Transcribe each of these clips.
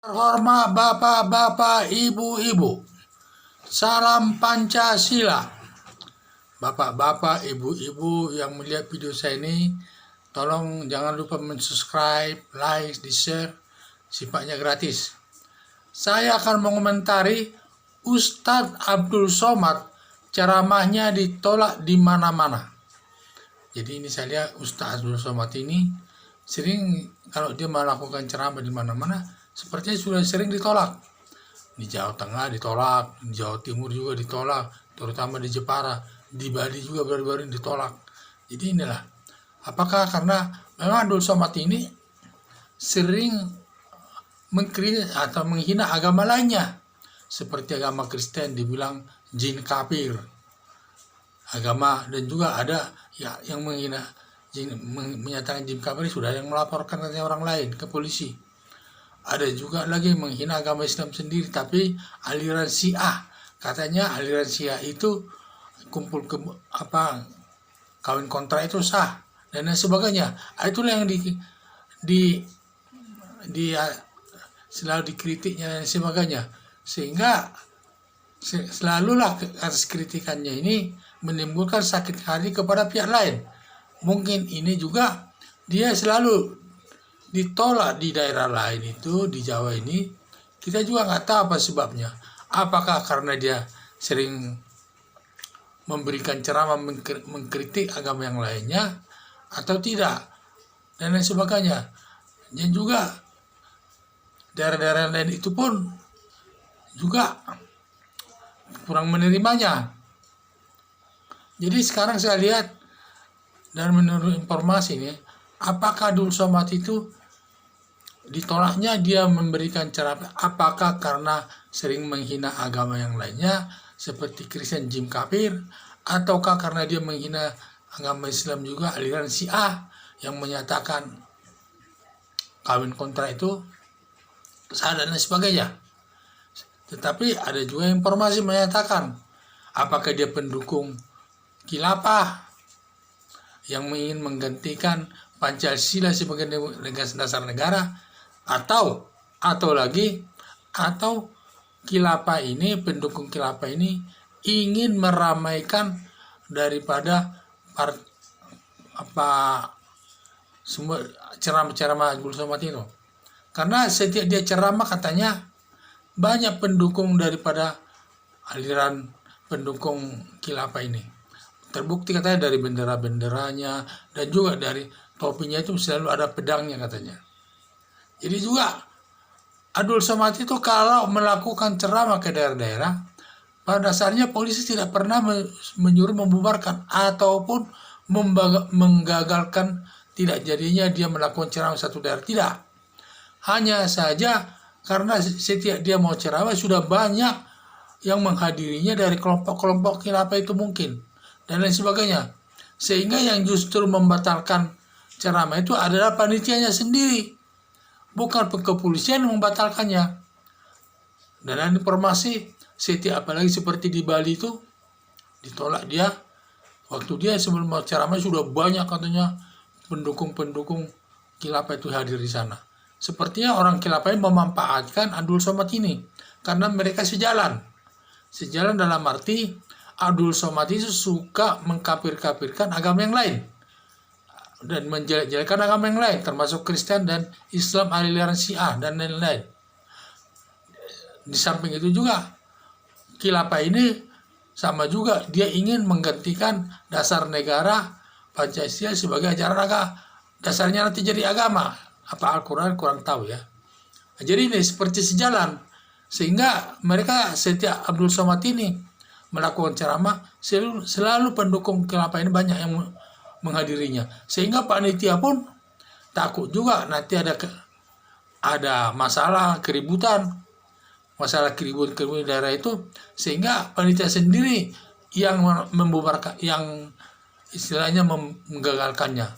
Terhormat bapak-bapak, ibu-ibu, salam Pancasila. Bapak-bapak, ibu-ibu yang melihat video saya ini, tolong jangan lupa subscribe, like, di-share, sifatnya gratis. Saya akan mengomentari Ustadz Abdul Somad, ceramahnya ditolak di mana-mana. Jadi ini saya lihat Ustadz Abdul Somad ini sering kalau dia melakukan ceramah di mana-mana, sepertinya sudah sering ditolak. Di Jawa Tengah ditolak, di Jawa Timur juga ditolak, terutama di Jepara, di Bali juga baru-baru ditolak. Jadi inilah, apakah karena memang Abdul Somad ini sering mengkritik atau menghina agama lainnya, seperti agama Kristen dibilang jin kafir, agama, dan juga ada ya yang menghina jin, menyatakan jin kafir sudah yang melaporkan ke orang lain ke polisi. Ada juga lagi menghina agama Islam sendiri, tapi aliran Syiah, katanya aliran Syiah itu kumpul ke kawin kontra itu sah dan lain sebagainya. Itulah yang selalu dikritiknya dan sebagainya, sehingga selalulah atas kritikannya ini menimbulkan sakit hati kepada pihak lain. Mungkin ini juga dia selalu ditolak di daerah lain itu, di Jawa ini kita juga nggak tahu apa sebabnya. Apakah karena dia sering memberikan ceramah mengkritik agama yang lainnya atau tidak, dan lain sebagainya. Dan juga daerah-daerah lain itu pun juga kurang menerimanya. Jadi sekarang saya lihat dan menurut informasi ini, apakah Abdul Somad itu ditolaknya dia memberikan ceramah, apakah karena sering menghina agama yang lainnya seperti Kristen jin kafir, ataukah karena dia menghina agama Islam juga aliran Syiah yang menyatakan kawin kontra itu sah dan lain sebagainya. Tetapi ada juga informasi menyatakan apakah dia pendukung khilafah yang ingin menggantikan Pancasila sebagai dasar negara, atau khilafah ini, pendukung khilafah ini ingin meramaikan daripada semua ceramah Abdul Somad itu. Karena setiap dia ceramah katanya banyak pendukung daripada aliran pendukung khilafah ini. Terbukti katanya dari bendera-benderanya dan juga dari topinya itu selalu ada pedangnya katanya. Jadi juga Abdul Somad itu kalau melakukan ceramah ke daerah-daerah, pada dasarnya polisi tidak pernah menyuruh membubarkan ataupun menggagalkan tidak jadinya dia melakukan ceramah satu daerah. Tidak. Hanya saja karena setiap dia mau ceramah sudah banyak yang menghadirinya dari kelompok-kelompok khilafah itu mungkin, dan lain sebagainya. Sehingga yang justru membatalkan ceramah itu adalah panitianya sendiri, bukan kepolisian yang membatalkannya. Dan ada informasi setiap apalagi seperti di Bali itu ditolak dia. Waktu dia sebelum mau ceramah sudah banyak katanya pendukung-pendukung khilafah itu hadir di sana. Sepertinya orang khilafah memanfaatkan Abdul Somad ini karena mereka sejalan dalam arti Abdul Somad itu suka mengkafir-kafirkan agama yang lain dan menjelek-jelekan agama yang lain, termasuk Kristen dan Islam aliran Syiah dan lain-lain. Di samping itu juga khilafah ini sama juga dia ingin menggantikan dasar negara Pancasila sebagai ajaran agama. Dasarnya nanti jadi agama apa Al-Quran kurang tahu ya. Jadi ini seperti sejalan, sehingga mereka setiap Abdul Somad ini melakukan ceramah selalu pendukung khilafah ini banyak yang menghadirinya, sehingga panitia pun takut juga nanti ada masalah keributan daerah itu, sehingga panitia sendiri yang membubarkan, yang istilahnya menggagalkannya.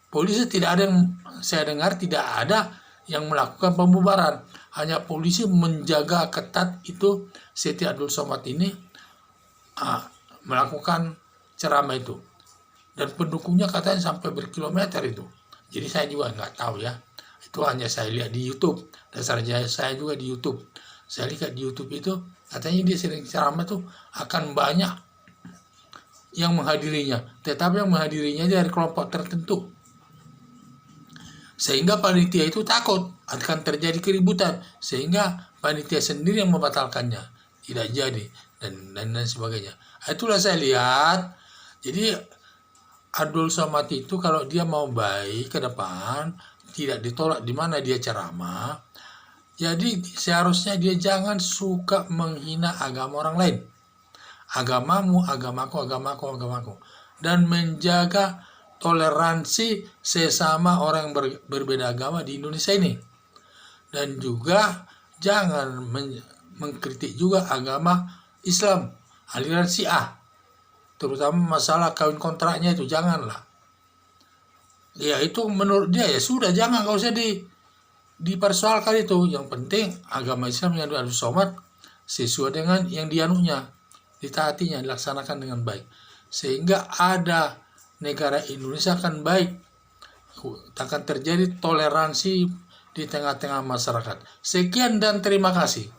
Polisi tidak ada yang saya dengar, tidak ada yang melakukan pembubaran, hanya polisi menjaga ketat itu setiap Abdul Somad ini melakukan ceramah itu, dan pendukungnya katanya sampai berkilometer itu. Jadi saya juga nggak tahu ya. Itu hanya saya lihat di YouTube. Dasarnya saya juga di YouTube. Saya lihat di YouTube itu katanya dia sering ceramah tuh akan banyak yang menghadirinya, tetapi yang menghadirinya dari kelompok tertentu. Sehingga panitia itu takut akan terjadi keributan, sehingga panitia sendiri yang membatalkannya, tidak jadi, dan sebagainya. Itulah saya lihat. Jadi Abdul Somad itu kalau dia mau baik ke depan, tidak ditolak di mana dia ceramah, jadi seharusnya dia jangan suka menghina agama orang lain. Agamamu, agamaku, agamaku, agamaku. Dan menjaga toleransi sesama orang yang berbeda agama di Indonesia ini. Dan juga jangan mengkritik juga agama Islam, aliran Syiah. Terutama masalah kawin kontraknya itu, janganlah. Ya itu menurut dia ya sudah, jangan, gak usah dipersoalkan itu. Yang penting agama Islam yang Abdul Somad sesuai dengan yang dianunya, ditaatinya, dilaksanakan dengan baik, sehingga ada negara Indonesia akan baik, akan terjadi toleransi di tengah-tengah masyarakat. Sekian dan terima kasih.